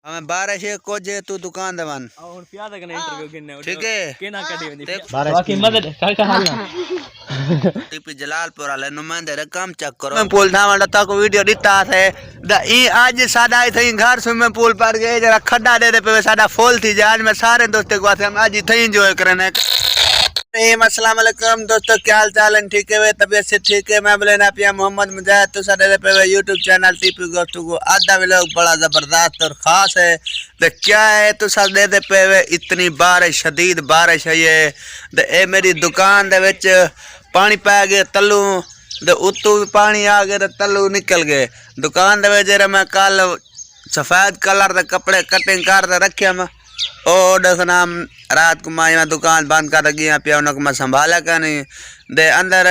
हमें 12 से को जे तू दुकान दवन और पिया तक ने इंटरव्यू गिनने ठीक है केना कडी वनी बाकी मदद का हाल ना टीपी जलालपुर वाले नुमाइंदे रे काम चेक करो मैं पूल था वाला तक वीडियो दिता है द ई आज सादा थई घर स्विमिंग पूल पर गए जरा खड्डा दे दे पे सादा फुल थी जा आज मैं सारे दोस्तों को हम आज थई एंजॉय करने अस्सलाम वालेकुम दोस्तों, क्या हाल चाल है? ठीक है वे तबीयत से ठीक है। मैं बोलेना पिया मोहम्मद मुजाहिद तो साडे पे यूट्यूब चैनल टीपी गोफ्तु को आधा व्लॉग बड़ा ज़बरदस्त और ख़ास है। तो क्या है तो सब दे पे वे इतनी बारिश शदीद बारिश है ये तो ए मेरी दुकान दे विच पानी पै गए तलू तो उतू भी पानी आ गए तो तलू निकल गए। दुकान दे जरा मैं कल सफ़ेद कलर के कपड़े कटिंग कर रखे मैं ओ देखना रात को मैं दुकान बंद कर गया पिया उनको मैं संभाला क्या नहीं दे अंदर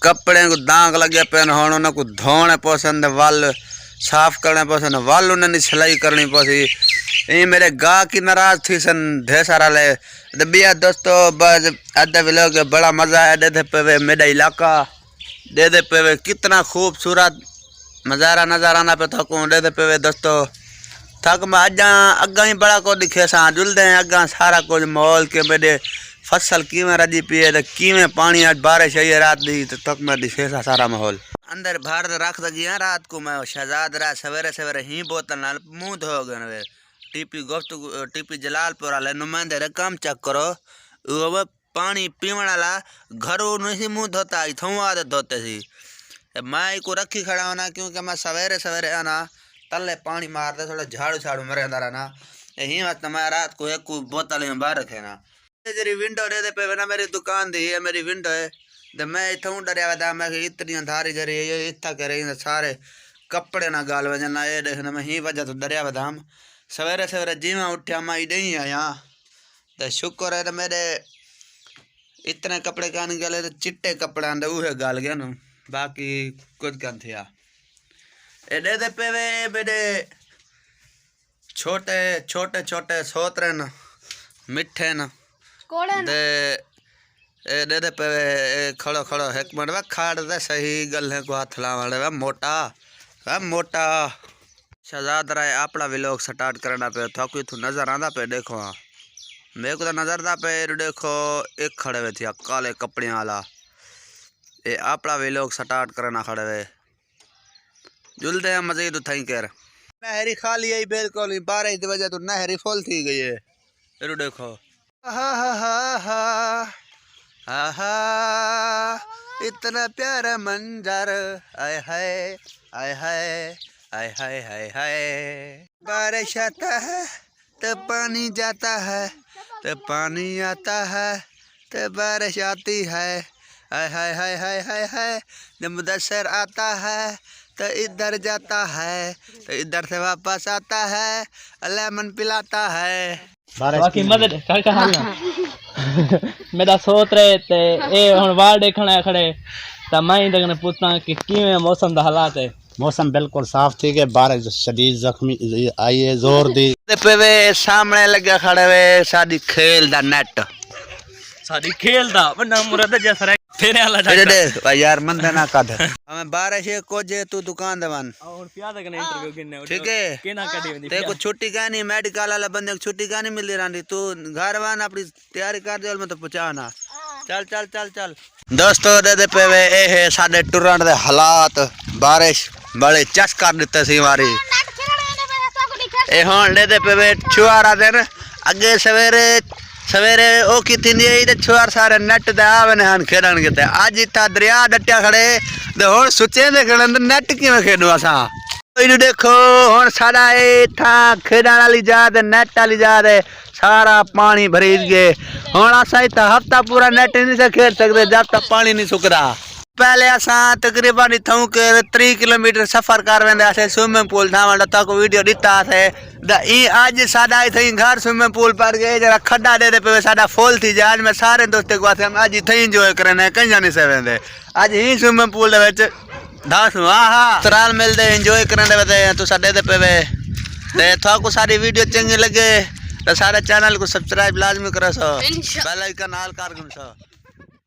कपड़े को दाग लगे पे हूँ उनको धोने पसंद वल साफ करने पसंद वल उन्हें सिलाई करनी पसी ये मेरे गाह की नाराज थी सन ढेर सारा ले तो भैया दोस्तों बस अद्धा व्लॉग बड़ा मज़ा है। दे पे वे मेरा इलाका दे पे वे कितना खूबसूरत नज़ारा नज़र आना पे थकूँ दे पे वे दोस्तों थक मैं अग्गा ही बड़ा को दिखे सा जुलते हैं अग्गा सारा कुछ माहौल के मेरे फसल किमें रजी पिए तो किमें पानी आज बारिश आई रात दी तो तक मैं दिखे सा सारा माहौल अंदर बाहर रख दिया रात को मैं शहजाद रहा सवेरे सवेरे ही बोतल नाल मुँह धो गए टीपी गोफ्तु टीपी जलालपुर वाले नुमाइंदे रे काम चेक करो वो पानी पीवन वाला घरों नहीं मुँह धोता थुआ धोते सी मैं को रखी खड़ा होना क्योंकि मैं सवेरे सवेरे आना तले पानी मारते थोड़ा झाड़ू झाड़ू मरे अंदर ना यही मत मैं रात को एक बोतल में बाहर रखे ना जरी विंडो दे पे ना मेरी दुकान दी है मेरी विंडो है तो मैं इतना डरिया था मैं इतनी अंधारी जरी ये इतना करे सारे कपड़े ना गाल वजना ये देखना मैं ही वजह तो डरिया था हम सवेरे सवेरे जी मैं उठा मैं नहीं आया तो शुक्र है तो मेरे इतने कपड़े का गले तो चिट्टे कपड़े आंदे वह गाल गया ना बाकी कुछ कन थिया एडे दे पे वे मेरे छोटे छोटे छोटे सोतरे न मिठे न दे एडे दे पे खड़ो खड़ो एक मिनट वे खाड़ दे सही गल है को हाथ लावण वे मोटा शहजाद राय अपना व्लॉग स्टार्ट करना पे थोकी तू नजर आंदा पे देखो मेरे को तो नजर दा पे देखो एक खड़े हुए थे काले कपड़े वाला ये अपना व्लॉग स्टार्ट करना खड़े हुए जुलते हैं मजीद उठाई कर नहरी खाली है बिल्कुल बारिश की वजह तो नहरी फुल थी गई है फिर देखो इतना प्यारा मंजर आय हाय आय हाय आय हाय हाय हाय बारिश आता है तो पानी जाता है तो पानी आता है तो बारिश आती है हाय हाय हाय हाय हाय हाय जब मुदस्सर आता है तो इधर जाता है तो इधर से वापस आता है लेमन पिलाता है बाकी मदद का हाल ना मेरा सोच रहे थे ए हुन वाल देखना खड़े तो मैं देखने पूछना कि किवें मौसम दा हालात है। मौसम बिल्कुल साफ थी के बारिश शदीद जख्मी आई है जोर दी पे वे सामने लगे खड़े वे साडी खेल दा नेट साडी खेल दा वना मुराद जैसा तेरे वाला दे यार मंदे ना कद हमें 12 से को जे तू दुकान दवन और पिया तक ने इंटरव्यू गिनने ठीक है केना कडी वनी ते को छुट्टी का नहीं मेडिकल वाला बंदे को छुट्टी का नहीं मिल रही तू घर वान अपनी तैयारी कर दे मैं तो पहुंचाना चल चल चल चल दोस्तों दे पे वे ए है साडे टुरन दे हालात बारिश बड़े चस कर देते सी मारी ए हुन दे पे वे छुआरा दिन अगे सवेरे सवेरे ओ की थी छुआर सारे नेट दे आवे हन खेडन के अज इतना दरिया डटिया खड़े ते हुन सुचे दे खड़े नेट किवें खेडू असा देखो हुन साडा इथा खेडण वाली जात नेट वाली जात सारा पानी भरी गए हुन असा इतना हफ्ता पूरा नेट नहीं से खेड सकते जब तक पानी नहीं सुकदा। पहले असा तकरीबन इथों के 3 किलोमीटर सफर कर वेंदे स्विमिंग पूल ठावण तक वीडियो दिता है आज साडा इथे घर स्विमिंग पूल पर गए जरा खड्डा दे पे साडा फुल थी जा आज मैं सारे दोस्तों को हम आज इथे एंजॉय करने कहीं जाने से वेंदे आज ही स्विमिंग पूल दे विच दास तराल मिलते एंजॉय करने तो साडे दे पे ते थोको सारी वीडियो चंगी लगे तो सारे चैनल को सब्सक्राइब लाजमी करो सो बेल आइकन ऑल कर सो।